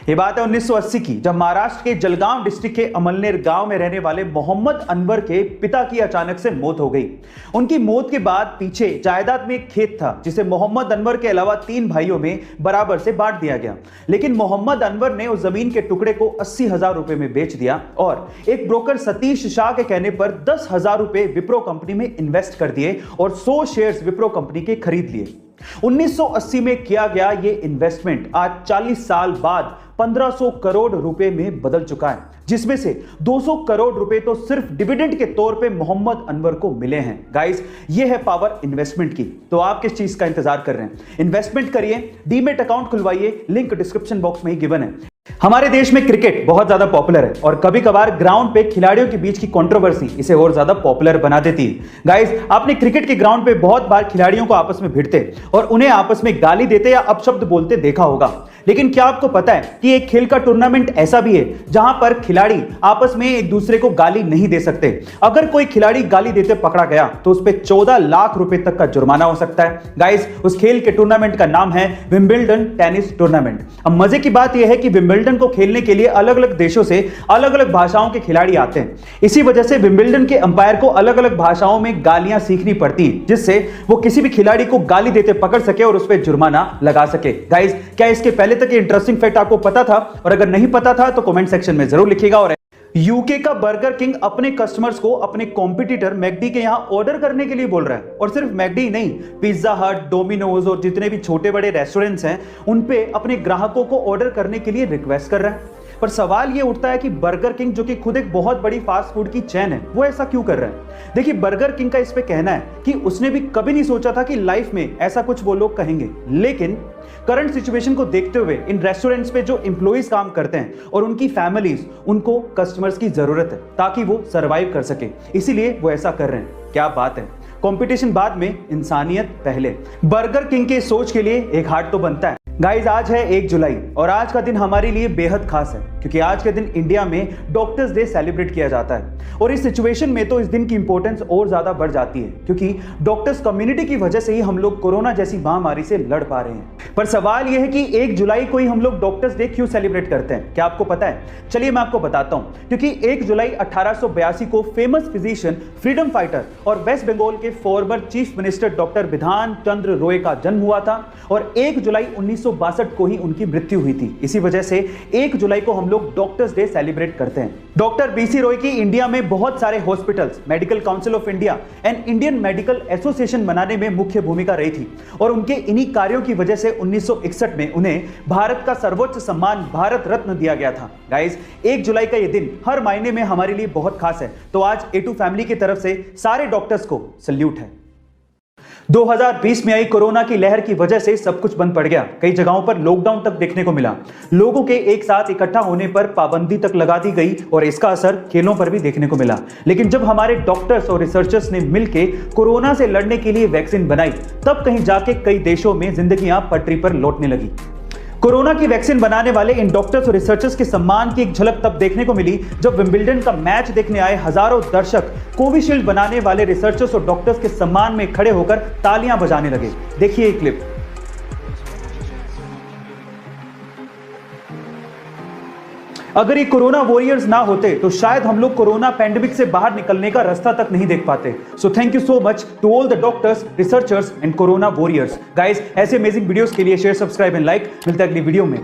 ये बात है 1980 की, जब महाराष्ट्र के जलगांव डिस्ट्रिक्ट के अमलनेर गांव में रहने वाले मोहम्मद अनवर के पिता की अचानक से मौत हो गई। उनकी मौत के बाद पीछे जायदाद में एक खेत था जिसे मोहम्मद अनवर के अलावा 3 भाइयों में बराबर से बांट दिया गया, लेकिन मोहम्मद अनवर ने उस जमीन के टुकड़े को 80,000 रुपए में बेच दिया और एक ब्रोकर सतीश शाह के कहने पर 10,000 रुपए विप्रो कंपनी में इन्वेस्ट कर दिए और 100 शेयर्स विप्रो कंपनी के खरीद लिए। 1980 में किया गया यह इन्वेस्टमेंट आज 40 साल बाद 1500 करोड़ रुपए में बदल चुका है, जिसमें से 200 करोड़ रुपए तो सिर्फ डिविडेंड के तौर पे मोहम्मद अनवर को मिले हैं। गाइस, ये है पावर इन्वेस्टमेंट की। तो आप किस चीज का इंतजार कर रहे हैं? इन्वेस्टमेंट करिए, डीमेट अकाउंट खुलवाइए, लिंक डिस्क्रिप्शन बॉक्स में ही गिवन है। हमारे देश में क्रिकेट बहुत ज्यादा पॉपुलर है और कभी कभार ग्राउंड पे खिलाड़ियों के बीच की कंट्रोवर्सी इसे और ज्यादा पॉपुलर बना देती है। गाइस, आपने क्रिकेट के ग्राउंड पे बहुत बार खिलाड़ियों को आपस में भिड़ते और उन्हें आपस में गाली देते या अपशब्द बोलते देखा होगा, लेकिन क्या आपको पता है कि एक खेल का टूर्नामेंट ऐसा भी है जहां पर खिलाड़ी आपस में एक दूसरे को गाली नहीं दे सकते। अगर कोई खिलाड़ी गाली देते पकड़ा गया तो उस पर 14 लाख रुपए तक का जुर्माना हो सकता है। गाइस, उस खेल के टूर्नामेंट का नाम है विंबलडन टेनिस टूर्नामेंट। अब मजे की बात यह है कि विंबलडन को खेलने के लिए अलग अलग देशों से अलग अलग भाषाओं के खिलाड़ी आते हैं। इसी वजह से विंबलडन के अंपायर को अलग अलग भाषाओं में गालियां सीखनी पड़ती हैं, जिससे वो किसी भी खिलाड़ी को गाली देते पकड़ सके और उस पर जुर्माना लगा सके। गाइस, क्या इसके पहले तक इंटरेस्टिंग फैक्ट आपको पता था? और अगर नहीं पता था तो कमेंट सेक्शन में जरूर लिखिएगा। और यूके का बर्गर किंग अपने कस्टमर्स को अपने कॉम्पिटिटर मैकडी के यहां ऑर्डर करने के लिए बोल रहा है, और सिर्फ मैकडी नहीं, पिज्जा हट, डोमिनोज और जितने भी छोटे बड़े रेस्टोरेंट्स हैं उन पे अपने ग्राहकों को ऑर्डर करने के लिए रिक्वेस्ट कर रहा है। पर सवाल यह उठता है कि बर्गर किंग, जो कि खुद एक बहुत बड़ी फास्ट फूड की चेन है, वो ऐसा क्यों कर रहा है? देखिए, बर्गर किंग का इस पे कहना है कि उसने भी कभी नहीं सोचा था कि लाइफ में ऐसा कुछ वो लोग कहेंगे, लेकिन करंट सिचुएशन को देखते हुए इन रेस्टोरेंट्स पे जो एम्प्लॉइज काम करते हैं और उनकी फैमिलीज, उनको कस्टमर्स की जरूरत है ताकि वो सरवाइव कर सके, इसीलिए वो ऐसा कर रहे हैं। क्या बात है! कंपटीशन बाद में, इंसानियत पहले। बर्गर किंग के सोच के लिए एक हार्ट तो बनता है। गाइज, आज है 1 जुलाई और आज का दिन हमारे लिए बेहद खास है क्योंकि आज के दिन इंडिया में डॉक्टर्स डे सेलिब्रेट किया जाता है। और इस सिचुएशन में तो इस दिन की इंपॉर्टेंस और ज्यादा बढ़ जाती है क्योंकि डॉक्टर्स कम्युनिटी की वजह से ही हम लोग कोरोना जैसी महामारी से लड़ पा रहे हैं। पर सवाल यह है कि 1 जुलाई को ही हम लोग डॉक्टर्स डे क्यों सेलिब्रेट करते हैं? क्या आपको पता है? चलिए मैं आपको बताता हूं। क्योंकि 1 जुलाई 1882 को फेमस फिजिशियन, फ्रीडम फाइटर और वेस्ट बंगाल के फॉर्मर चीफ मिनिस्टर डॉक्टर बिधान चंद्र रॉय का जन्म हुआ था और 1 जुलाई 1962 को ही उनकी मृत्यु हुई थी। इसी वजह से 1 जुलाई को हम लोग डॉक्टर्स डे सेलिब्रेट करते हैं। डॉक्टर बीसी रॉय की इंडिया में बहुत सारे hospitals, medical council of India and Indian medical association बनाने में मुख्य भूमिका रही थी और उनके इन्हीं कार्यों की वजह से 1961 में उन्हें भारत का सर्वोच्च सम्मान भारत रत्न दिया गया था। गाइस, 1 जुलाई का यह दिन हर मायने में हमारे लिए बहुत खास है, तो आज A2 फैमिली की तरफ से सारे डॉक्टर्स को सल्यूट है। 2020 में आई कोरोना की लहर की वजह से सब कुछ बंद पड़ गया। कई जगहों पर लॉकडाउन तक देखने को मिला। लोगों के एक साथ इकट्ठा होने पर पाबंदी तक लगा दी गई और इसका असर खेलों पर भी देखने को मिला। लेकिन जब हमारे डॉक्टर्स और रिसर्चर्स ने मिलकर कोरोना से लड़ने के लिए वैक्सीन बनाई, तब कहीं जाके कई देशों में जिंदगियां पटरी पर लौटने लगी। कोरोना की वैक्सीन बनाने वाले इन डॉक्टर्स और रिसर्चर्स के सम्मान की एक झलक तब देखने को मिली जब विंबलडन का मैच देखने आए हजारों दर्शक कोविशील्ड बनाने वाले रिसर्चर्स और डॉक्टर्स के सम्मान में खड़े होकर तालियां बजाने लगे। देखिए ये क्लिप। अगर ये कोरोना वॉरियर्स ना होते तो शायद हम लोग कोरोना पैंडेमिक से बाहर निकलने का रास्ता तक नहीं देख पाते। So thank you so much to all the doctors, researchers and corona warriors. Guys, ऐसे अमेजिंग वीडियोस के लिए शेयर, सब्सक्राइब एंड लाइक। मिलते हैं अगली वीडियो में।